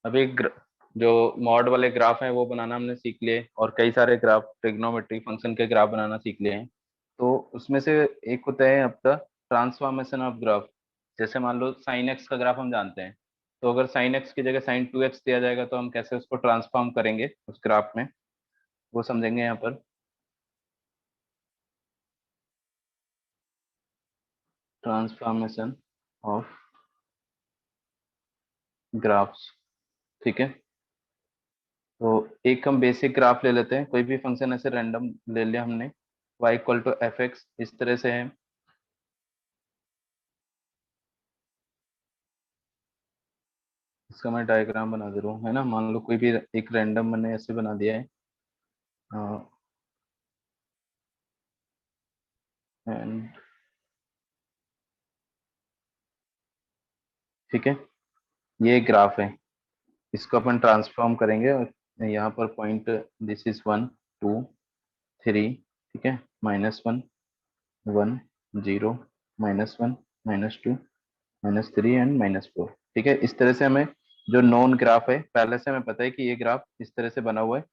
अभी जो मॉड वाले ग्राफ हैं वो बनाना हमने सीख लिए, और कई सारे ग्राफ ट्रिग्नोमेट्रिक फंक्शन के ग्राफ बनाना सीख लिए हैं। तो उसमें से एक होता है आपका ट्रांसफॉर्मेशन ऑफ ग्राफ। जैसे मान लो साइन एक्स का ग्राफ हम जानते हैं, तो अगर साइन एक्स की जगह साइन 2x दिया जाएगा तो हम कैसे उसको ट्रांसफॉर्म करेंगे उस ग्राफ में, वो समझेंगे यहाँ पर। ट्रांसफॉर्मेशन ऑफ ग्राफ्स, ठीक है। तो एक हम बेसिक ग्राफ ले लेते हैं, कोई भी फंक्शन ऐसे रैंडम ले लिया हमने, y equal to F X इस तरह से है। इसका मैं डायग्राम बना दे रहा हूँ, है ना। मान लो कोई भी एक रैंडम मैंने ऐसे बना दिया है, एंड ठीक है, ये ग्राफ है। इसको अपन ट्रांसफॉर्म करेंगे, और यहाँ पर पॉइंट दिस इज 1 2 3, ठीक है, -1 1 0 -1 -2 -3 एंड -4, ठीक है। इस तरह से हमें जो नॉन ग्राफ है पहले से हमें पता है कि ये ग्राफ इस तरह से बना हुआ है।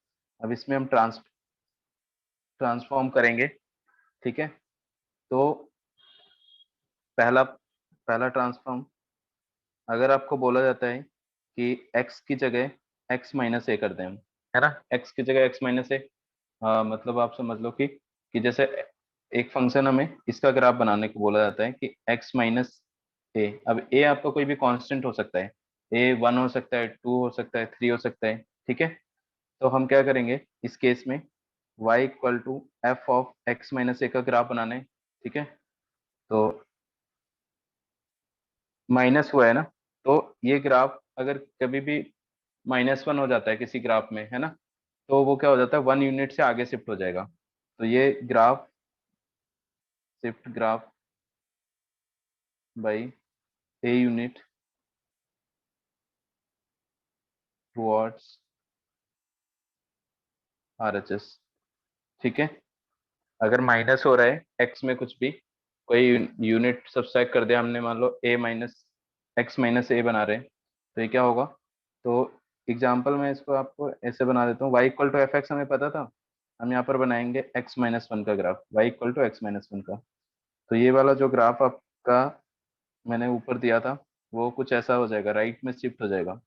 अब इसमें हम ट्रांसफॉर्म करेंगे, ठीक है। तो पहला पहला ट्रांसफॉर्म, अगर आपको बोला जाता है कि x की जगह x-a कर दें हम, है ना। x की जगह x-a, मतलब आप समझ लो कि जैसे एक फंक्शन हमें इसका ग्राफ बनाने को बोला जाता है कि x-a। अब a आपका कोई भी कांस्टेंट हो सकता है, a 1 हो सकता है, 2 हो सकता है, 3 हो सकता है, ठीक है। तो हम क्या करेंगे इस केस में, y equal to F of x-a का ग्राफ बनाना है, ठीक है। तो माइनस हुआ है ना, तो ये ग्राफ अगर कभी भी -1 हो जाता है किसी ग्राफ में, है ना, तो वो क्या हो जाता है 1 यूनिट से आगे शिफ्ट हो जाएगा। तो ये graph shift graph by a unit towards RHS, ठीक है। अगर माइनस हो रहा है x में कुछ भी, कोई यूनिट सब्सट्रैक्ट कर दिया हमने, मान लो a माइनस x-a बना रहे हैं, तो ये क्या होगा। तो एग्जाम्पल में इसको आपको ऐसे बना देता हूँ, y equal to F X हमें पता था, हम यहाँ पर बनाएंगे x-1 का graph, y equal to x-1 का। तो ये वाला जो ग्राफ आपका मैंने ऊपर दिया था वो कुछ ऐसा हो जाएगा, राइट में शिफ्ट हो जाएगा।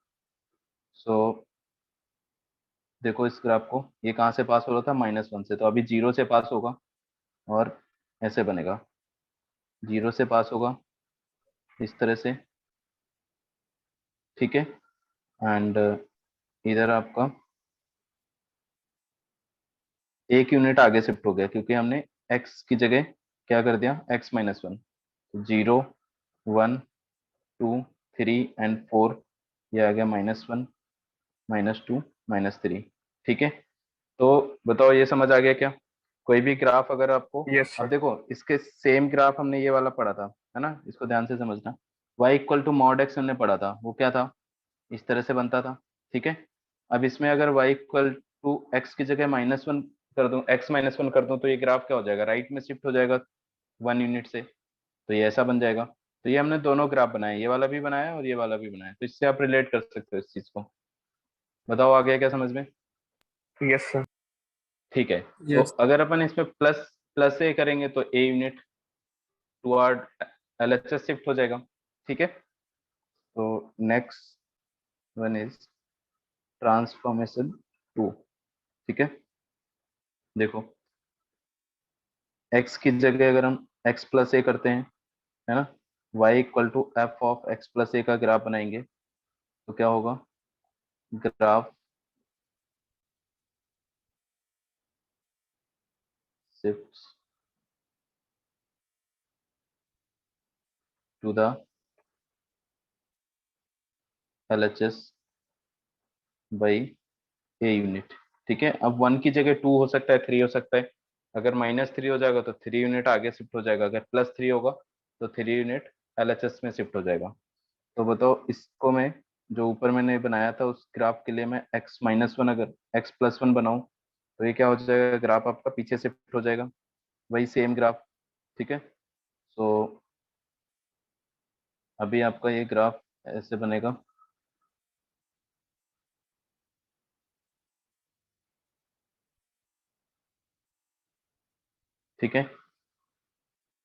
सो देखो इस ग्राफ को, ये कहाँ से पास हो रहा था, -1 से, तो अभी 0 से पास होगा, और ऐसे बनेगा, 0 से पास होगा इस तरह से, ठीक है। एंड इधर आपका एक यूनिट आगे शिफ्ट हो गया क्योंकि हमने x की जगह क्या कर दिया, x-1। 0 1 2 3 एंड 4, ये आ गया -1 -2 -3, ठीक है। तो बताओ ये समझ आ गया क्या। कोई भी ग्राफ अगर आपको, यस अब सर। देखो इसके सेम ग्राफ हमने ये वाला पढ़ा था, है ना, इसको ध्यान से समझना। y equal to mod x हमने पढ़ा था, वो क्या था, इस तरह से बनता था, ठीक है। अब इसमें अगर y इक्वल टू x की जगह -1 कर दूं, x-1 कर दूं, तो ये ग्राफ क्या हो जाएगा, राइट में शिफ्ट हो जाएगा 1 यूनिट से, तो ये ऐसा बन जाएगा। तो ये हमने दोनों ग्राफ बनाए, ये वाला भी बनाया और ये वाला भी बनाया, तो इससे आप रिलेट कर सकते हो इस चीज को। बताओ आ गया क्या समझ में। Yes sir. ठीक है। तो यस। अगर अपन इसमें प्लस प्लस ए करेंगे तो a unit toward LHS shift हो जाएगा, ठीक है। तो नेक्स्ट वन इज ट्रांसफॉर्मेशन 2, ठीक है। देखो x की जगह अगर हम x प्लस ए करते हैं, है ना, y equal to F of x plus A का ग्राफ बनाएंगे, तो क्या होगा, graph shift to the LHS by A unit, ठीक है। अब 1 की जगह 2 हो सकता है, 3 हो सकता है। अगर -3 हो जाएगा तो 3 यूनिट आगे शिफ्ट हो जाएगा, अगर +3 होगा तो 3 यूनिट LHS में शिफ्ट हो जाएगा। तो बताओ इसको मैं, जो ऊपर मैंने बनाया था उस ग्राफ के लिए मैं x-1 अगर x+1 बनाऊं, तो ये क्या हो जाएगा, ग्राफ आपका पीछे शिफ्ट हो जाएगा, वही सेम ग्राफ, ठीक है। सो अभी आपका ये ग्राफ ऐसे बनेगा, ठीक है।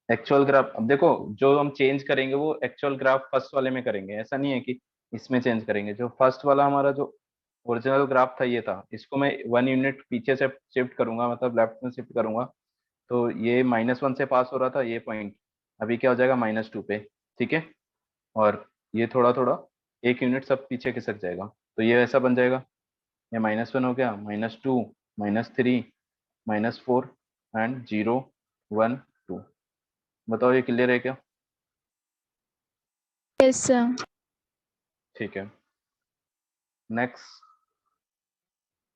एक्चुअल ग्राफ अब देखो, जो हम चेंज करेंगे वो एक्चुअल ग्राफ फर्स्ट वाले में करेंगे, ऐसा नहीं है कि इसमें चेंज करेंगे। जो फर्स्ट वाला हमारा जो ओरिजिनल ग्राफ था ये था, इसको मैं 1 यूनिट पीछे से शिफ्ट करूंगा, मतलब लेफ्ट में शिफ्ट करूंगा। तो ये -1 से पास हो रहा था ये पॉइंट, अभी क्या हो जाएगा -2 पे। ठीक है। और ये थोड़ा थोड़ा 1 यूनिट सब पीछे खिसक जाएगा, तो ये ऐसा बन जाएगा। ये -1 हो गया, -2, -3, -4 एंड 0, 1, 2। बताओ ये क्लियर है क्या? Yes sir. ठीक है। Next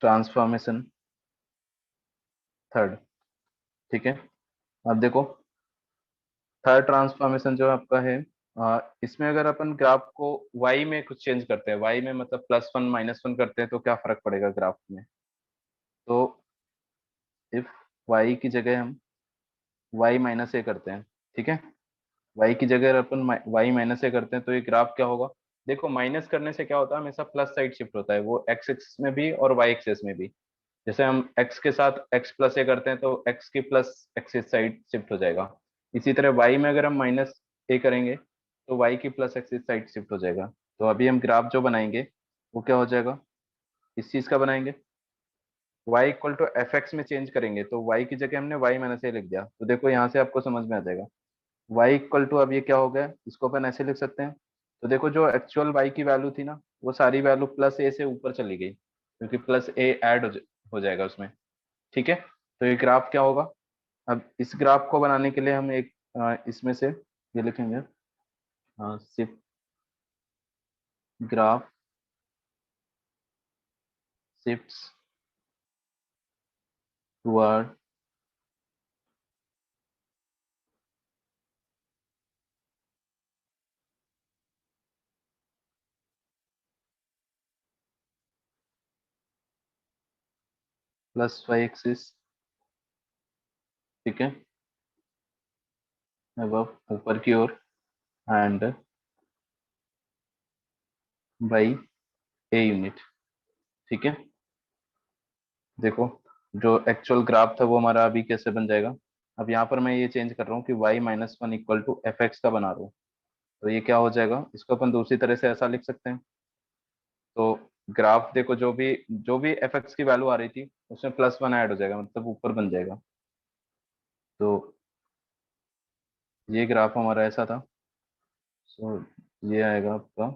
transformation third. ठीक है। अब देखो, थर्ड ट्रांसफॉर्मेशन जो आपका है, इसमें अगर अपन ग्राफ को y में कुछ चेंज करते हैं, y में मतलब +1 -1 करते हैं, तो क्या फर्क पड़ेगा ग्राफ में? तो इफ y की जगह हम y-a करते हैं, ठीक है, y की जगह अपन y-a करते हैं, तो ये ग्राफ क्या होगा? देखो, माइनस करने से क्या होता है, हमेशा प्लस साइड शिफ्ट होता है, वो x एक्सिस में भी और y एक्सिस में भी। जैसे हम x के साथ x+a करते हैं, तो x की प्लस एक्सिस साइड शिफ्ट हो जाएगा। इसी तरह y में अगर हम -a करेंगे, तो y की प्लस एक्सिस साइड शिफ्ट हो जाएगा। तो अभी हम ग्राफ जो बनाएंगे वो क्या हो जाएगा, इस चीज का बनाएंगे, y equal to F X में चेंज करेंगे, तो y की जगह हमने y-a लिख दिया, तो देखो यहाँ से आपको समझ में आ जाएगा। y इक्वल टू, अब ये क्या हो गया, इसको अपन ऐसे लिख सकते हैं। तो देखो, जो एक्चुअल y की वैल्यू थी ना, वो सारी वैल्यू +a से ऊपर चली गई, क्योंकि +a ऐड हो जाएगा उसमें। ठीक है। तो ये ग्राफ क्या होगा? अब इस ग्राफ को बनाने के लिए हम एक इसमें से ये लिखेंगे, shift graph shifts toward +y axis. ठीक है, अब ऊपर की ओर, एंड बाई a यूनिट। ठीक है। देखो, जो एक्चुअल ग्राफ था वो हमारा अभी कैसे बन जाएगा? अब यहाँ पर मैं ये चेंज कर रहा हूँ कि y-1 equal to F X का बना रहा हूँ। तो ये क्या हो जाएगा, इसको अपन दूसरी तरह से ऐसा लिख सकते हैं। तो ग्राफ देखो, जो भी एफ एक्स की वैल्यू आ रही थी उसमें +1 ऐड हो जाएगा, मतलब ऊपर बन जाएगा। तो ये ग्राफ हमारा ऐसा था। सो ये आएगा आपका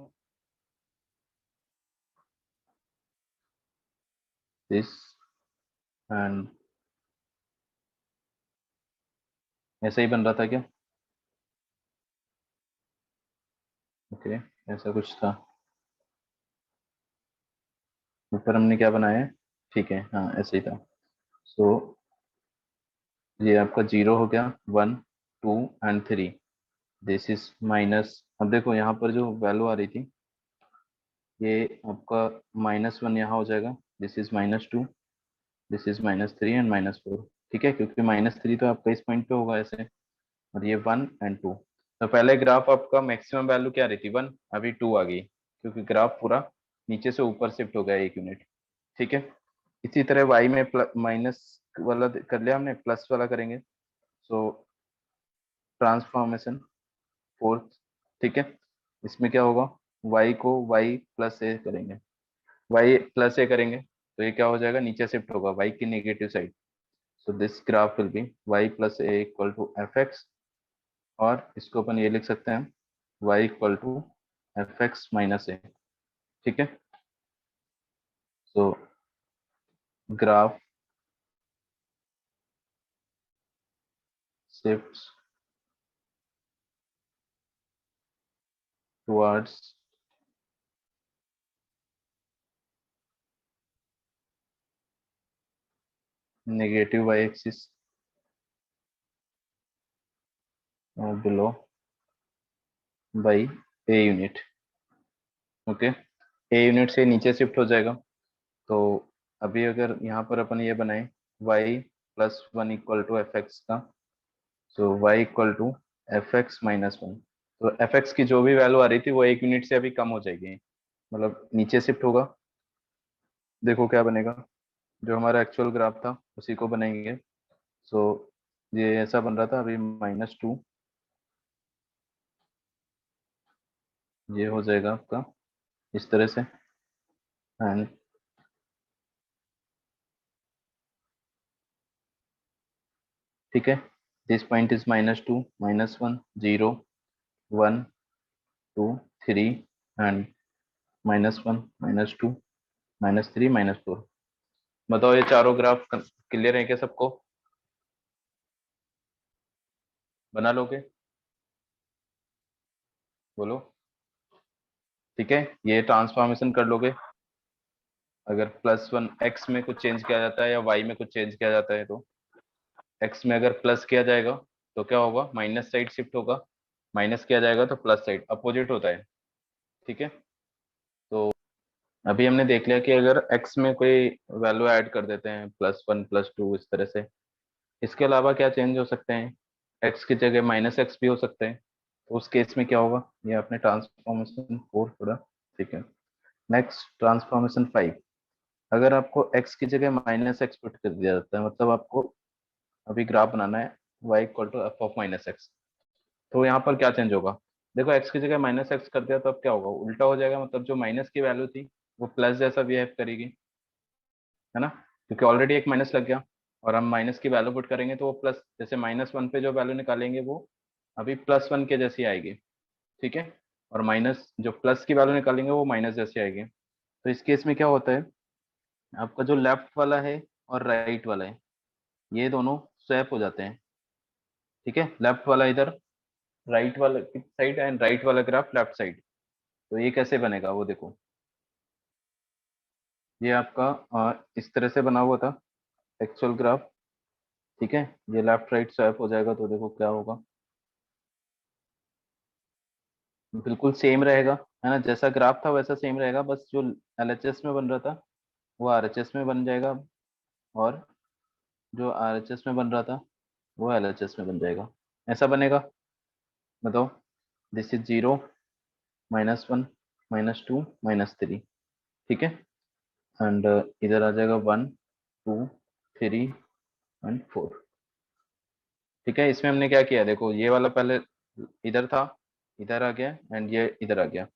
दिस, एंड ऐसा ही बन रहा था क्या? ओके, ऐसा कुछ था। ऊपर हमने क्या बनाया है? ठीक है, हाँ ऐसे ही था। सो ये आपका 0 हो गया, 1, 2 एंड 3। दिस इज माइनस, अब देखो यहाँ पर जो वैल्यू आ रही थी, ये आपका -1 यहाँ हो जाएगा, this is -2, this is -3 and -4। ठीक है, क्योंकि -3 तो आपका इस पॉइंट पे होगा ऐसे, और ये 1 एंड 2। तो पहले ग्राफ आपका मैक्सिमम वैल्यू क्या रही थी, 1, अभी 2 आ गई, क्योंकि ग्राफ पूरा नीचे से ऊपर शिफ्ट हो गया 1 यूनिट। ठीक है। इसी तरह y में माइनस वाला कर लिया हमने, प्लस वाला करेंगे। सो ट्रांसफॉर्मेशन फोर्थ। ठीक है। इसमें क्या होगा, y को y+a करेंगे, y+a करेंगे, तो ये क्या हो जाएगा, नीचे शिफ्ट होगा y की negative side. So this graph will be y+a equal to F X, और इसको अपन ये लिख सकते हैं, y equal to F X minus A. ठीक है। So graph shifts towards negative y axis below by A unit. Okay, A unit से नीचे शिफ्ट हो जाएगा। तो अभी अगर यहाँ पर अपन ये बनाए y+1 equal to F X का, so y equal to F X -1, तो एफ एक्स की जो भी वैल्यू आ रही थी वो 1 यूनिट से अभी कम हो जाएगी, मतलब नीचे शिफ्ट होगा। देखो क्या बनेगा, जो हमारा एक्चुअल ग्राफ था उसी को बनाएंगे। सो ये ऐसा बन रहा था, अभी -2 ये हो जाएगा आपका इस तरह से। एंड ठीक है, दिस पॉइंट इज -2 -1 0 1 2 3 एंड -1 -2 -3 -4। बताओ ये चारों ग्राफ क्लियर है क्या सबको? बना लोगे? बोलो। ठीक है, ये ट्रांसफॉर्मेशन कर लोगे। अगर +1 एक्स में कुछ चेंज किया जाता है या वाई में कुछ चेंज किया जाता है, तो एक्स में अगर प्लस किया जाएगा तो क्या होगा, माइनस साइड शिफ्ट होगा, माइनस किया जाएगा तो प्लस साइड, अपोजिट होता है। ठीक है, तो अभी हमने देख लिया कि अगर एक्स में कोई वैल्यू ऐड कर देते हैं, +1 +2 इस तरह से, इसके अलावा क्या चेंज हो सकते हैं, एक्स की जगह -x भी हो सकते हैं। तो उस केस में क्या होगा, ये आपने ट्रांसफॉर्मेशन 4 पढ़ा। ठीक है, नेक्स्ट ट्रांसफॉर्मेशन 5। अगर आपको x की जगह -x पुट कर दिया जाता है, मतलब आपको अभी ग्राफ बनाना है y = f(-x), तो यहाँ पर क्या चेंज होगा, देखो x की जगह -x कर दिया तो अब क्या होगा, उल्टा हो जाएगा, मतलब जो माइनस की वैल्यू थी वो प्लस जैसा बिहेव करेगी, है ना, क्योंकि ऑलरेडी एक माइनस लग गया, और हम माइनस की वैल्यू पुट करेंगे तो वो प्लस, जैसे -1 पे जो वैल्यू निकालेंगे वो अभी +1 के जैसी आएगी। ठीक है, और माइनस जो प्लस की वैल्यू निकालेंगे वो माइनस जैसी आएगी। तो इस केस में क्या होता है, आपका जो लेफ्ट वाला है और राइट वाला है, ये दोनों स्वैप हो जाते हैं। ठीक है, लेफ्ट वाला इधर राइट वाला की साइड एंड राइट वाला ग्राफ लेफ्ट साइड। तो ये कैसे बनेगा वो देखो, ये आपका इस तरह से बना हुआ था एक्चुअल ग्राफ। ठीक है, ये लेफ्ट राइट स्वैप हो जाएगा तो देखो क्या होगा, बिल्कुल सेम रहेगा, है ना, जैसा ग्राफ था वैसा सेम रहेगा, बस जो एलएचएस में बन रहा था वो आरएचएस में बन जाएगा, और जो आरएचएस में बन रहा था वो एलएचएस में बन जाएगा। ऐसा बनेगा, बताओ। This is 0 -1 -2 -3। ठीक है, एंड इधर आ जाएगा 1 2 3 एंड 4। ठीक है, इसमें हमने क्या किया, देखो ये वाला पहले इधर था, इधर आ गया, एंड ये इधर आ गया,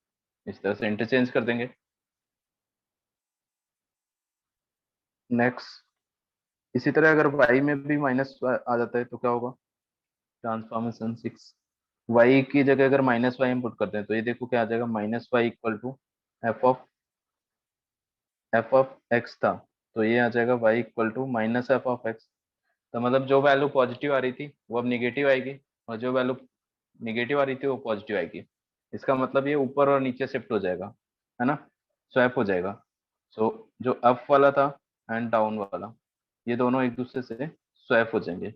इस तरह से इंटरचेंज कर देंगे। नेक्स्ट, इसी तरह अगर y में भी माइनस आ जाता है तो क्या होगा, ट्रांसफॉर्मेशन 6। y की जगह अगर -y इनपुट करते हैं तो ये देखो क्या आ जाएगा, -y = f(x) था, तो ये आ जाएगा y = -f(x). तो मतलब जो वैल्यू पॉजिटिव आ रही थी वो अब निगेटिव आएगी, और जो वैल्यू निगेटिव आ रही थी वो पॉजिटिव आएगी। इसका मतलब ये ऊपर और नीचे शिफ्ट हो जाएगा, है ना, स्वैप हो जाएगा। सो जो अप वाला था एंड डाउन वाला, ये दोनों एक दूसरे से स्वैप हो जाएंगे।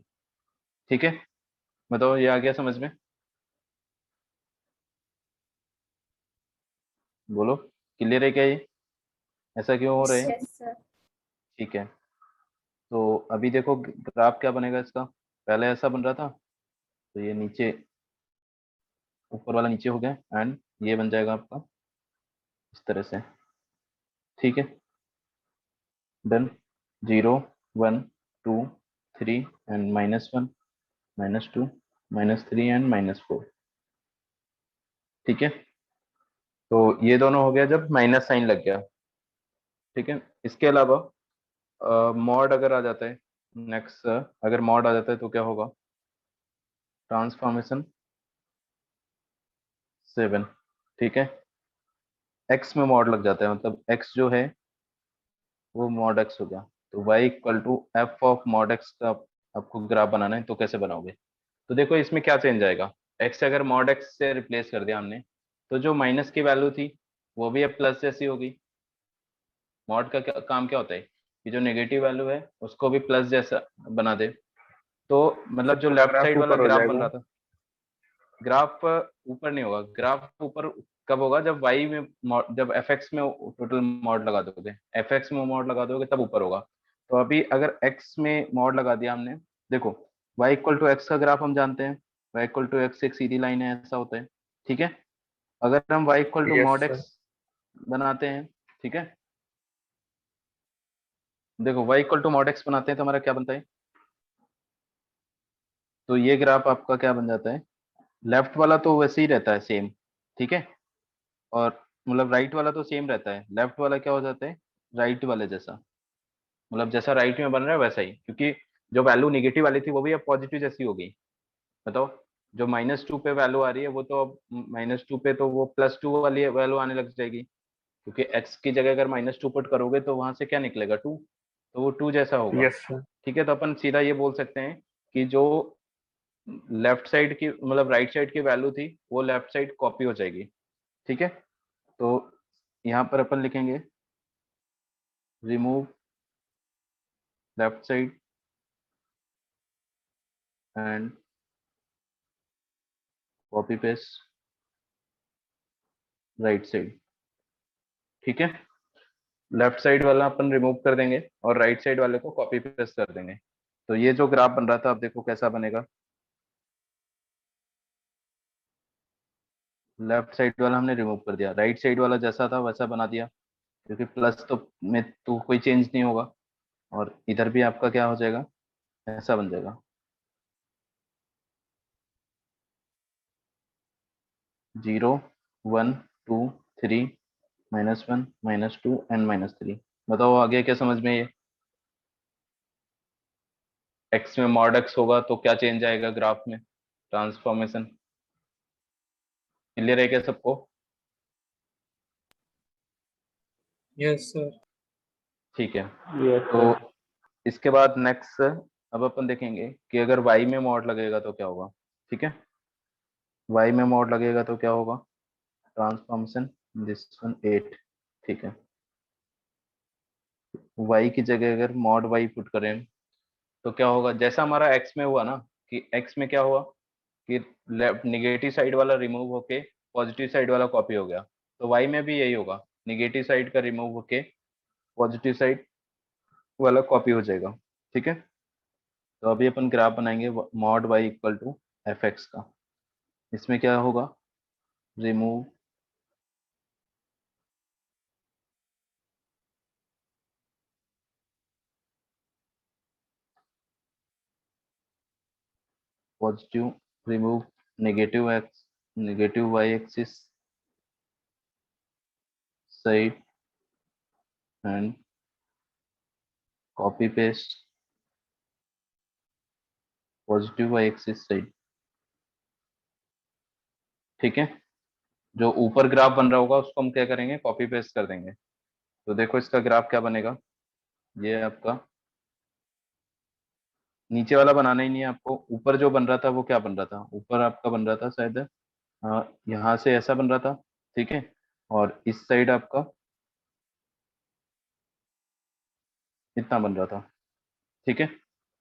ठीक है, बताओ ये आ गया समझ में? बोलो, क्लियर है क्या ये, ऐसा क्यों हो रहे हैं? Yes sir. ठीक है, तो अभी देखो ग्राफ क्या बनेगा इसका, पहले ऐसा बन रहा था, तो ये नीचे, ऊपर वाला नीचे हो गया, एंड ये बन जाएगा आपका इस तरह से। ठीक है, डन। 0 1 2 3 and -1 -2 -3 and -4। ठीक है, तो ये दोनों हो गया जब माइनस साइन लग गया। ठीक है, इसके अलावा मॉड अगर आ जाता है, नेक्स्ट अगर मॉड आ जाता है तो क्या होगा, ट्रांसफॉर्मेशन 7। ठीक है, एक्स में मॉड लग जाता है, मतलब एक्स जो है वो मॉड एक्स हो गया, तो y = f(mod(x) का आपको ग्राफ बनाना है, तो कैसे बनाओगे, तो देखो इसमें क्या चेंज आएगा, x अगर मॉड एक्स से रिप्लेस कर दिया हमने, तो जो माइनस की वैल्यू थी वो भी अब प्लस जैसी होगी। मॉड का काम क्या होता है कि जो नेगेटिव वैल्यू है उसको भी प्लस जैसा बना दे। तो मतलब जो लेफ्ट ग्राफ साइड वाला ऊपर हो ग्राफ बन जाएगा। रहा था, ग्राफ ऊपर नहीं होगा, ग्राफ ऊपर कब होगा, जब y में जब fx में टोटल मॉड लगा दोगे, fx में मॉड लगा दोगे तब ऊपर होगा। तो अभी अगर x में मॉड लगा दिया हमने, देखो y = x का ग्राफ हम जानते हैं, y = x एक सीधी लाइन है, ऐसा होता है। ठीक है, अगर हम y = yes mod sir. x बनाते हैं, ठीक है, देखो y = mod x बनाते हैं तो हमारा क्या बनता है, तो ये ग्राफ आपका क्या बन जाता है, लेफ्ट वाला तो वैसे ही रहता है सेम, ठीक है, और मतलब राइट वाला तो सेम रहता है, लेफ्ट वाला क्या हो जाता है, राइट वाले जैसा, मतलब जैसा राइट में बन रहा है वैसा ही, क्योंकि जो वैल्यू निगेटिव वाली थी वो भी अब पॉजिटिव जैसी हो गई। बताओ, जो -2 पे वैल्यू आ रही है वो तो अब -2 पे तो वो +2 वाली वैल्यू आने लग जाएगी, क्योंकि x की जगह अगर -2 पुट करोगे तो वहां से क्या निकलेगा, 2, तो वो 2 जैसा होगा। Yes sir. ठीक है, तो अपन सीधा ये बोल सकते हैं कि जो लेफ्ट साइड की मतलब राइट साइड की वैल्यू थी वो लेफ्ट साइड कॉपी हो जाएगी। ठीक है, तो यहाँ पर अपन लिखेंगे remove left side and copy paste right side. ठीक है, लेफ्ट साइड वाला अपन रिमूव कर देंगे और राइट साइड वाले को कॉपी पेस्ट कर देंगे। तो ये जो ग्राफ बन रहा था आप देखो कैसा बनेगा, लेफ्ट साइड वाला हमने रिमूव कर दिया, राइट साइड वाला जैसा था वैसा बना दिया, क्योंकि प्लस तो में तो कोई चेंज नहीं होगा, और इधर भी आपका क्या हो जाएगा, ऐसा बन जाएगा 0 1 2 3 -1 -2 एंड -3। बताओ आगे क्या समझ में, ये एक्स में मॉड एक्स होगा तो क्या चेंज आएगा ग्राफ में, ट्रांसफॉर्मेशन। क्लियर है क्या सबको? Yes sir. ठीक है, यस तो सर। इसके बाद नेक्स्ट अब अपन देखेंगे कि अगर y में मॉड लगेगा तो क्या होगा। ठीक है, y में मॉड लगेगा तो क्या होगा, ट्रांसफॉर्मेशन दिस वन 8। ठीक है, y की जगह अगर मॉड y पुट करें तो क्या होगा, जैसा हमारा x में हुआ ना, कि x में क्या हुआ कि लेफ्ट निगेटिव साइड वाला रिमूव होके पॉजिटिव साइड वाला कॉपी हो गया, तो y में भी यही होगा, निगेटिव साइड का रिमूव होके पॉजिटिव साइड वाला कॉपी हो जाएगा। ठीक है, तो अभी अपन ग्राफ बनाएंगे mod y equal to F X का। इसमें क्या होगा, remove positive, remove negative X, negative Y axis side and copy paste positive Y axis side. ठीक है, जो ऊपर ग्राफ बन रहा होगा उसको हम क्या करेंगे, कॉपी पेस्ट कर देंगे। तो देखो इसका ग्राफ क्या बनेगा, ये आपका नीचे वाला बनाना ही नहीं है आपको, ऊपर जो बन रहा था वो क्या बन रहा था, ऊपर आपका बन रहा था शायद यहाँ से ऐसा बन रहा था। ठीक है, और इस साइड आपका इतना बन रहा था। ठीक है,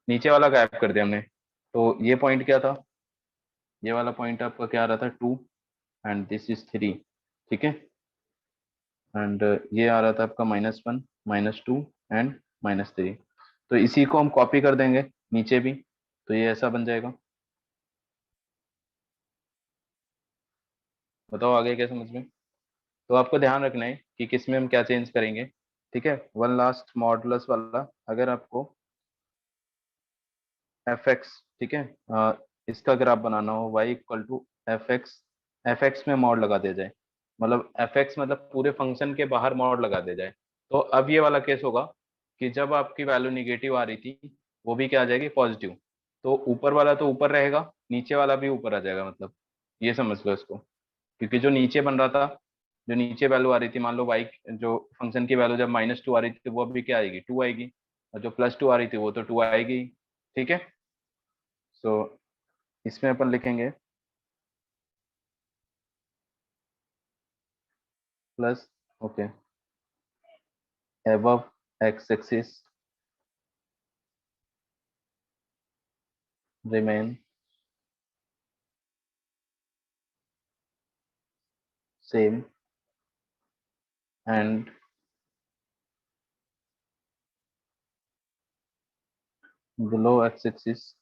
नीचे वाला गायब कर दिया हमने, तो ये पॉइंट क्या था, ये वाला पॉइंट आपका क्या आ रहा था, 2 एंड दिस इज 3। ठीक है, एंड ये आ रहा था आपका -1 -2 एंड -3। तो इसी को हम कॉपी कर देंगे नीचे भी, तो ये ऐसा बन जाएगा। बताओ आगे क्या समझ में। तो आपको ध्यान रखना है कि किस में हम क्या चेंज करेंगे। ठीक है, वन लास्ट मॉडुलस वाला, अगर आपको एफ एक्स, ठीक है, इसका ग्राफ बनाना हो y equal to F X में मॉड लगा दिया जाए, मतलब एफ एक्स मतलब पूरे फंक्शन के बाहर मॉड लगा दिया जाए, तो अब ये वाला केस होगा कि जब आपकी वैल्यू निगेटिव आ रही थी वो भी क्या आ जाएगी, पॉजिटिव। तो ऊपर वाला तो ऊपर रहेगा, नीचे वाला भी ऊपर आ जाएगा, मतलब ये समझ लो इसको, क्योंकि जो नीचे बन रहा था, जो नीचे वैल्यू आ रही थी, मान लो वाई जो फंक्शन की वैल्यू जब -2 आ रही थी वो अभी क्या आएगी, 2 आएगी, और जो +2 आ रही थी वो तो 2 आएगी। ठीक है, सो इसमें अपन लिखेंगे plus, okay, above x axis remain same and below x axis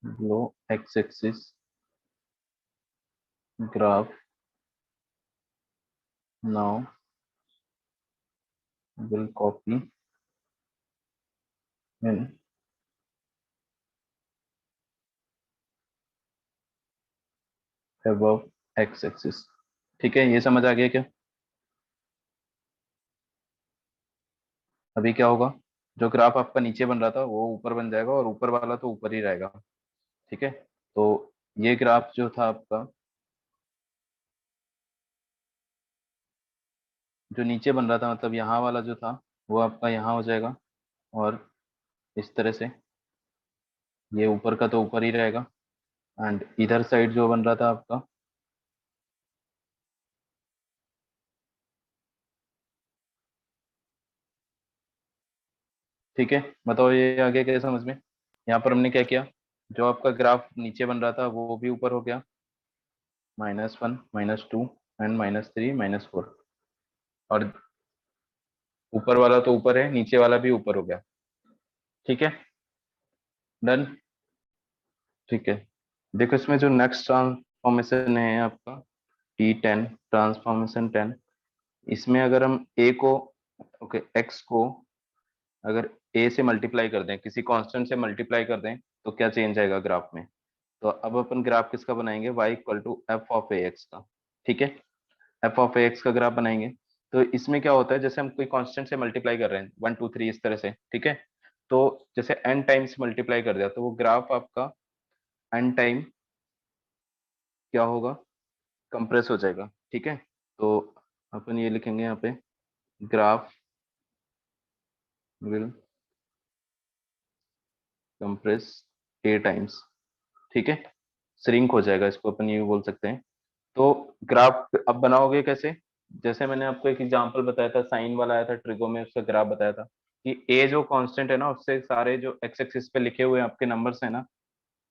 below x axis graph now will copy above x axis. ठीक है, ये समझ आ गया क्या? अभी क्या होगा, जो ग्राफ आपका नीचे बन रहा था वो ऊपर बन जाएगा, और ऊपर वाला तो ऊपर ही रहेगा। ठीक है, तो ये ग्राफ जो था आपका, जो नीचे बन रहा था मतलब यहाँ वाला जो था, वो आपका यहाँ हो जाएगा, और इस तरह से ये ऊपर का तो ऊपर ही रहेगा, एंड इधर साइड जो बन रहा था आपका, ठीक है। बताओ ये आगे क्या समझ में? यहाँ पर हमने क्या किया, जो आपका ग्राफ नीचे बन रहा था वो भी ऊपर हो गया, -1 -2 एंड -3 -4, और ऊपर वाला तो ऊपर है, नीचे वाला भी ऊपर हो गया। ठीक है, डन। ठीक है, देखो इसमें जो नेक्स्ट ट्रांसफॉर्मेशन है आपका T10 ट्रांसफॉर्मेशन 10, इसमें अगर हम a को, ओके, x को अगर a से मल्टीप्लाई कर दें, किसी कांस्टेंट से मल्टीप्लाई कर दें, तो क्या चेंज आएगा ग्राफ में? तो अब अपन ग्राफ किसका बनाएंगे, y equal to F of A X का। ठीक है, एफ ऑफ ए एक्स का ग्राफ बनाएंगे। तो इसमें क्या होता है, जैसे हम कोई कांस्टेंट से मल्टीप्लाई कर रहे हैं 1 2 3 इस तरह से, ठीक है, तो जैसे n टाइम्स मल्टीप्लाई कर दिया तो वो ग्राफ आपका n टाइम क्या होगा, कंप्रेस हो जाएगा। ठीक है, तो अपन ये लिखेंगे यहाँ पे, graph will compress A times. ठीक है, श्रिंक हो जाएगा, इसको अपन ये भी बोल सकते हैं। तो ग्राफ अब बनाओगे कैसे, जैसे मैंने आपको एक एग्जांपल बताया था, साइन वाला आया था ट्रिगो में, उसका ग्राफ बताया था कि ए जो कांस्टेंट है ना, उससे सारे जो एक्स एक्सिस पे लिखे हुए आपके नंबर्स है ना,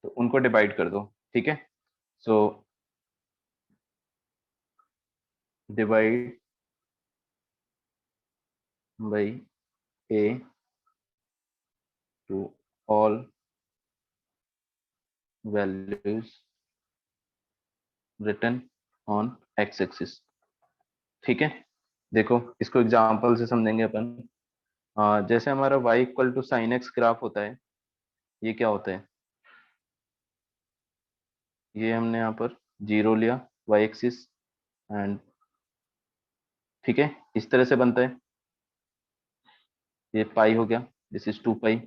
तो उनको डिवाइड कर दो। ठीक है, so divide by A to all values written on X axis. ठीक है, देखो इसको एग्जांपल से समझेंगे अपन। जैसे हमारा y equal to sine X graph होता है, ये क्या होता है, ये हमने यहाँ पर 0 लिया y एक्सिस, एंड ठीक है, इस तरह से बनता है। ये पाई हो गया, दिस इज 2 पाई,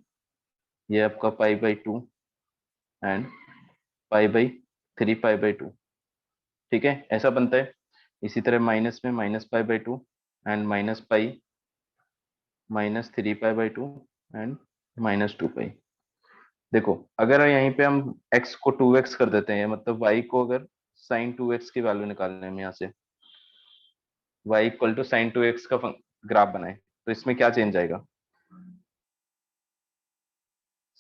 ये आपका पाई/2 एंड पाई/3 पाई/2। ठीक है, ऐसा बनता है। इसी तरह माइनस में -पाई/2 एंड -पाई -3 पाई/2 एंड -2 पाई। देखो अगर यहीं पे हम x को 2x कर देते हैं, मतलब y को अगर साइन 2x की वैल्यू निकालने में, यहाँ से y equal to sign 2x का ग्राफ बनाए, तो इसमें क्या चेंज आएगा,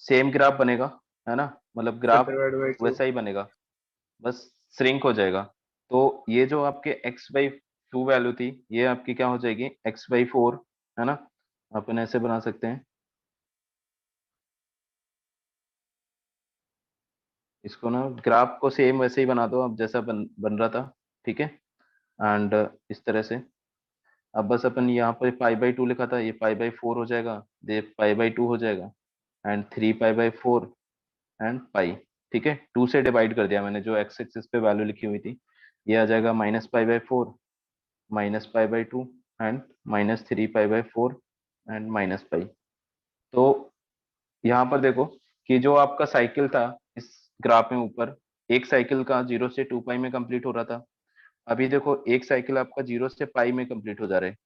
सेम ग्राफ बनेगा, है ना, मतलब One graph divided by two. वैसा ही बनेगा, बस श्रिंक हो जाएगा। तो ये जो आपके x/2 वैल्यू थी, ये आपकी क्या हो जाएगी, x/4, है ना। अपन ऐसे बना सकते हैं इसको ना, ग्राफ को सेम वैसे ही बना दो अब जैसा बन रहा था। ठीक है, एंड इस तरह से अब बस अपन यहाँ पर पाई/2 लिखा था, ये पाई/4 हो जाएगा, ये पाई/2 हो जाएगा, एंड 3 पाई/4 एंड पाई। ठीक है, 2 से डिवाइड कर दिया मैंने, जो एक्स एक्सिस पे वैल्यू लिखी हुई थी, ये आ जाएगा -पाई/4 -पाई/2 एंड -3 पाई/4 एंड -पाई। तो यहाँ पर देखो कि जो आपका साइकिल था इस ग्राफ में ऊपर, एक साइकिल का 0 से 2 पाई में कंप्लीट हो रहा था, अभी देखो एक साइकिल आपका 0 से पाई में कंप्लीट हो जा रहा है।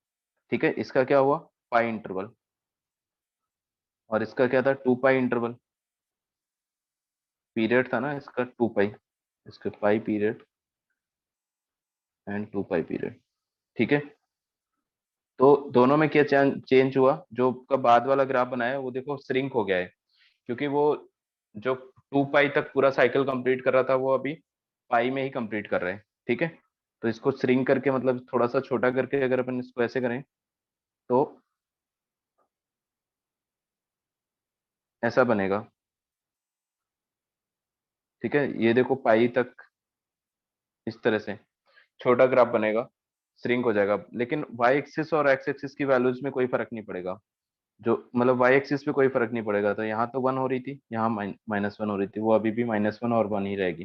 ठीक है, इसका क्या हुआ, पाई इंटरवल, और इसका क्या था, 2 पाई इंटरवल, पीरियड था ना इसका 2 पाई, इसका पाई पीरियड एंड 2 पाई पीरियड। ठीक है, तो दोनों में क्या चेंज हुआ, जो का बाद वाला ग्राफ बनाया है वो देखो श्रिंक हो गया है, क्योंकि वो जो 2 पाई तक पूरा साइकिल कंप्लीट कर रहा था, वो अभी पाई में ही कंप्लीट कर रहे हैं। ठीक है, तो इसको श्रिंक करके मतलब थोड़ा सा छोटा करके अगर अपन इसको ऐसे करें, तो ऐसा बनेगा। ठीक है, ये देखो पाई तक इस तरह से छोटा ग्राफ बनेगा, श्रिंक हो जाएगा, लेकिन वाई एक्सिस और एक्स एक्सिस की वैल्यूज में कोई फर्क नहीं पड़ेगा। जो मतलब वाई एक्सिस पे कोई फर्क नहीं पड़ेगा। तो यहाँ तो 1 हो रही थी, यहाँ -1 हो रही थी, वो अभी भी -1 और 1 ही रहेगी।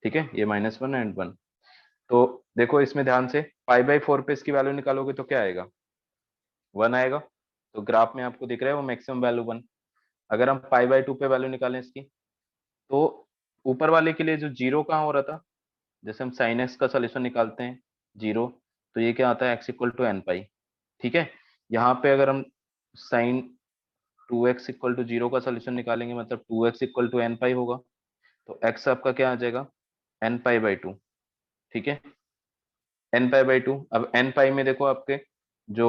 ठीक है, ये -1 एंड 1। तो देखो इसमें ध्यान से, π/4 पे इसकी वैल्यू निकालोगे तो क्या आएगा, 1 आएगा। तो ग्राफ में आपको दिख रहा है वो मैक्सिमम वैल्यू 1। अगर हम π/2 पे वैल्यू निकालें इसकी, तो ऊपर वाले के लिए जो जीरो कहाँ हो रहा था, जैसे हम साइन एक्स का सोल्यूशन निकालते हैं जीरो, तो ये क्या आता है, x equal to N pi. ठीक है, यहाँ पे अगर हम sine 2x equal to zero का सोल्यूशन निकालेंगे, मतलब 2x इक्वल टू एन पाई होगा। तो x आपका क्या आ जाएगा, n π/2। ठीक है, n π/2। अब n पाई में देखो आपके जो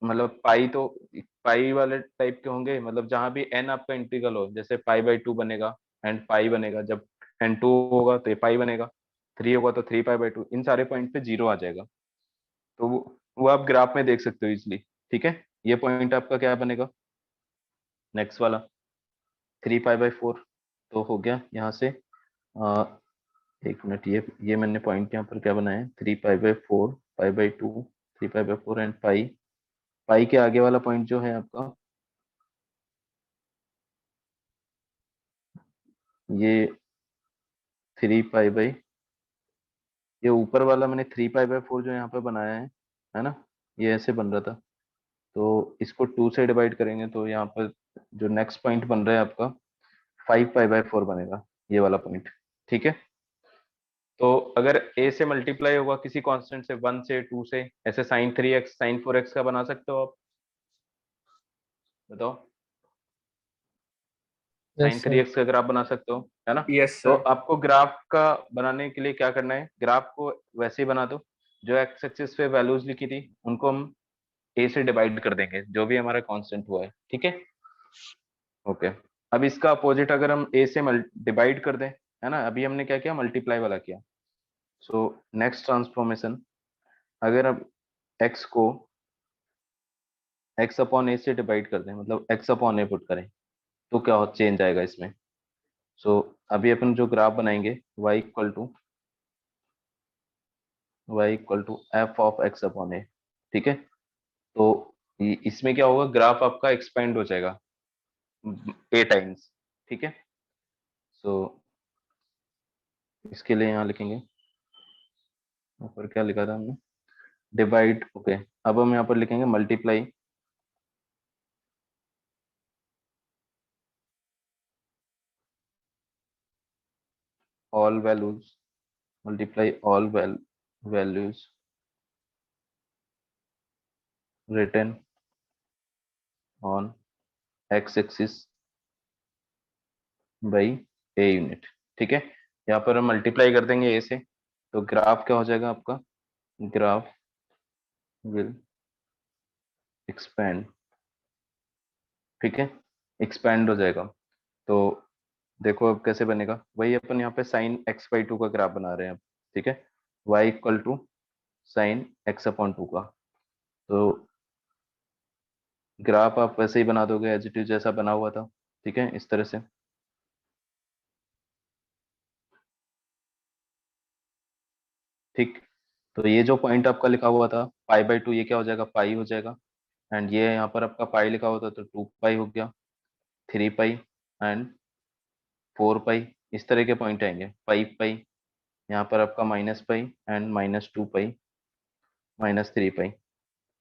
मतलब पाई तो पाई वाले टाइप के होंगे, मतलब जहां भी n आपका इंटीग्रल हो, जैसे π/2 बनेगा एंड पाई बनेगा, जब n2 होगा तो ये पाई बनेगा, 3 होगा तो 3π/2, इन सारे पॉइंट पे जीरो आ जाएगा। तो वो आप ग्राफ में देख सकते हो इजिली। ठीक है, ये पॉइंट आपका क्या बनेगा, नेक्स्ट वाला 3π/4। तो हो गया यहाँ से, आ, एक मिनट, ये मैंने पॉइंट यहाँ पर क्या बनाया है, 3π/4, π/2, 3π/4 एंड पाई। पाई के आगे वाला पॉइंट जो है आपका, ये 3π/, ये ऊपर वाला मैंने 3π/4 जो यहाँ पे बनाया है ना, ये ऐसे बन रहा था। तो इसको 2 से डिवाइड करेंगे तो यहाँ पर जो नेक्स्ट पॉइंट बन रहा है आपका 5π/4 बनेगा, ये वाला पॉइंट। ठीक है, तो अगर a से मल्टीप्लाई होगा किसी कांस्टेंट से, 1 से, 2 से, ऐसे sin 3x sin 4x का बना सकते हो आप, बताओ। Sine Yes, three sir. X का ग्राफ बना सकते हो, है ना। Yes, तो sir. आपको ग्राफ का बनाने के लिए क्या करना है, ग्राफ को वैसे ही बना दो, जो एक्स एक्सिस पे वैल्यूज लिखी थी उनको हम ए से डिवाइड कर देंगे, जो भी हमारा कांस्टेंट हुआ है। ठीक है, ओके। अब इसका अपोजिट अगर हम ए से डिवाइड कर दें, है ना, अभी हमने क्या किया, मल्टीप्लाई वाला किया। सो नेक्स्ट ट्रांसफॉर्मेशन, अगर अब एक्स को एक्स अपॉन ए से डिवाइड कर दें, मतलब एक्स अपॉन ए पुट करें, तो क्या चेंज आएगा इसमें। सो अभी अपन जो ग्राफ बनाएंगे, y equal to F of X upon A. ठीक है, तो इसमें क्या होगा, ग्राफ आपका एक्सपेंड हो जाएगा ए टाइम्स। ठीक है, सो इसके लिए यहाँ लिखेंगे, ऊपर क्या लिखा था हमने, डिवाइड। ओके, अब हम यहाँ पर लिखेंगे multiply all values, multiply all values written on X axis by A unit. ठीक है, यहाँ पर हम मल्टीप्लाई कर देंगे ए से, तो ग्राफ क्या हो जाएगा आपका, ग्राफ विल एक्सपेंड। ठीक है, एक्सपेंड हो जाएगा। तो देखो अब कैसे बनेगा, वही अपन यहाँ पे sin x/2 का ग्राफ बना रहे हैं अब। ठीक है, y = sin x/2 का। तो ग्राफ आप वैसे ही बना दोगे एज इट इज जैसा बना हुआ था। ठीक है, इस तरह से। ठीक, तो ये जो पॉइंट आपका लिखा हुआ था π/2, ये क्या हो जाएगा, पाई हो जाएगा। एंड ये यहाँ पर आपका पाई लिखा हुआ था तो 2 पाई हो गया, 3 पाई एंड 4 पाई, इस तरह के पॉइंट आएंगे। 5 पाई, यहाँ पर आपका -पाई एंड -2 पाई, -3 पाई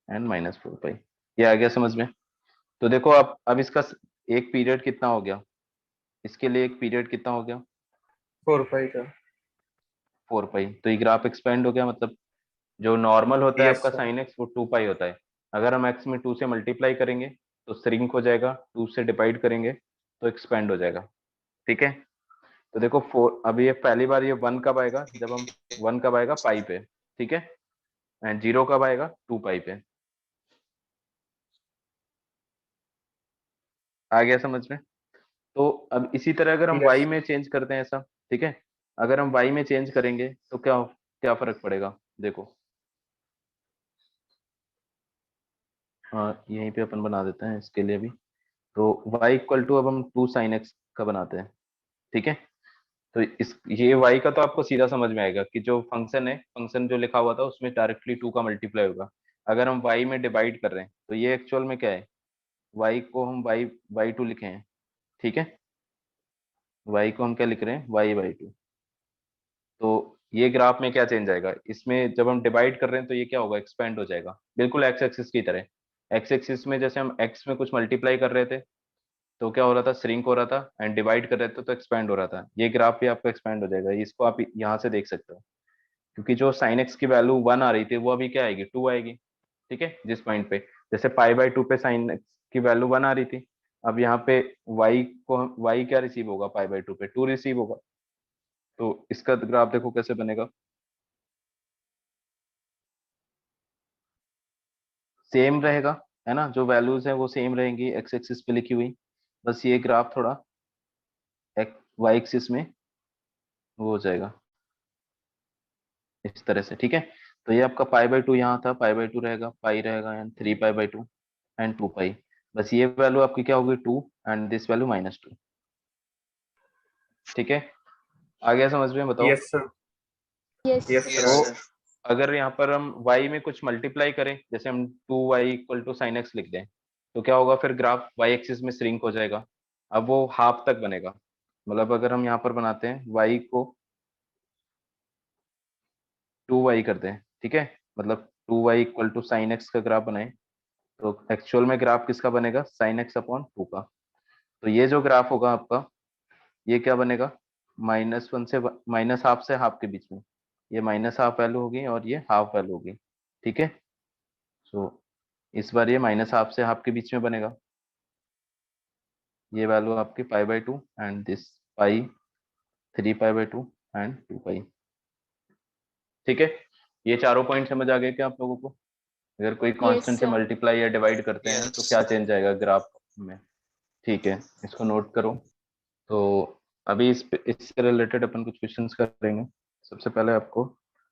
एंड -4 पाई। ये आ गया समझ में। तो देखो आप अब इसका एक पीरियड कितना हो गया, इसके लिए एक पीरियड कितना हो गया, 4 pi का. 4 पाई। तो ये ग्राफ एक्सपेंड हो गया, मतलब जो नॉर्मल होता है Yes, आपका sir. साइन एक्स वो 2 पाई होता है। अगर हम एक्स में 2 से मल्टीप्लाई करेंगे तो श्रिंक हो जाएगा, 2 से डिवाइड करेंगे तो एक्सपेंड हो जाएगा। ठीक है, तो देखो 4, अभी ये पहली बार ये 1 कब आएगा, जब हम 1 कब आएगा, पाई पे। ठीक है, एंड 0 कब आएगा, 2 पाई पे। आ गया समझ में। तो अब इसी तरह अगर हम Yes, वाई sir. में चेंज करते हैं ऐसा, ठीक है, अगर हम वाई में चेंज करेंगे तो क्या क्या फर्क पड़ेगा, देखो। हाँ, यहीं पे अपन बना देते हैं इसके लिए भी। तो y = अब हम 2 sin x का बनाते हैं। ठीक है, तो इस ये y का तो आपको सीधा समझ में आएगा कि जो फंक्शन है, फंक्शन जो लिखा हुआ था उसमें डायरेक्टली 2 का मल्टीप्लाई होगा। अगर हम y में डिवाइड कर रहे हैं तो ये एक्चुअल में क्या है, y को हम y2 लिखे हैं, ठीक है, y को हम क्या लिख रहे हैं, y/2। तो ये ग्राफ में क्या चेंज आएगा, इसमें जब हम डिवाइड कर रहे हैं तो ये क्या होगा, एक्सपेंड हो जाएगा, बिल्कुल एक्स एक्सिस की तरह। एक्स एक्सिस में जैसे हम एक्स में कुछ मल्टीप्लाई कर रहे थे तो क्या हो रहा था, श्रिंक हो रहा था, एंड डिवाइड कर रहे थे तो एक्सपेंड हो रहा था। ये ग्राफ भी आपका एक्सपेंड हो जाएगा, इसको आप यहाँ से देख सकते हो, क्योंकि जो साइन एक्स की वैल्यू 1 आ रही थी वो अभी क्या आएगी, 2 आएगी, ठीक है। जिस पॉइंट पे जैसे पाई/2 पे साइन एक्स की वैल्यू 1 आ रही थी, अब यहाँ पे y क्या रिसीव होगा, पाई/2 पे 2 रिसीव होगा। तो इसका ग्राफ देखो कैसे बनेगा, सेम रहेगा, है ना, जो वैल्यूज है वो सेम रहेंगी एक्स एक्सिस पे लिखी हुई, बस ये ग्राफ थोड़ा वाई एक्सिस में वो हो जाएगा इस तरह से, ठीक है। तो ये आपका पाई/2 यहाँ था, पाई/2 रहेगा, पाई रहेगा एंड 3 पाई/2 एंड 2 पाई। बस ये वैल्यू आपकी क्या होगी, 2, एंड दिस वैल्यू -2, ठीक है। आ गया समझ में, बताओ। Yes, sir. Yes. Yes, तो sir. अगर यहाँ पर हम y में कुछ मल्टीप्लाई करें, जैसे हम 2y = sin x लिख दें, तो क्या होगा, फिर ग्राफ y एक्सिस में श्रिंक हो जाएगा। अब वो हाफ तक बनेगा, मतलब अगर हम यहाँ पर बनाते हैं y को 2y करते हैं, ठीक है, मतलब 2y = sin x का ग्राफ बनाए, तो एक्चुअल में ग्राफ किसका बनेगा, sin x/2 का। तो ये जो ग्राफ होगा आपका, ये क्या बनेगा, -1 से -हाफ से हाफ के बीच में, ये -हाफ वैल्यू होगी और ये हाफ वैल्यू होगी, ठीक है। सो इस बार ये -हाफ से हाफ के बीच में बनेगा, ये वैल्यू आपकी पाई/2 एंड दिस पाई, 3 पाई/2 एंड 2 पाई, ठीक है। ये चारों पॉइंट समझ आ गए क्या आप लोगों को। अगर कोई Yes, कांस्टेंट से sir. मल्टीप्लाई या डिवाइड करते हैं तो क्या चेंज आएगा ग्राफ में, ठीक है, इसको नोट करो। तो अभी इससे रिलेटेड अपन कुछ क्वेश्चंस करेंगे। सबसे पहले आपको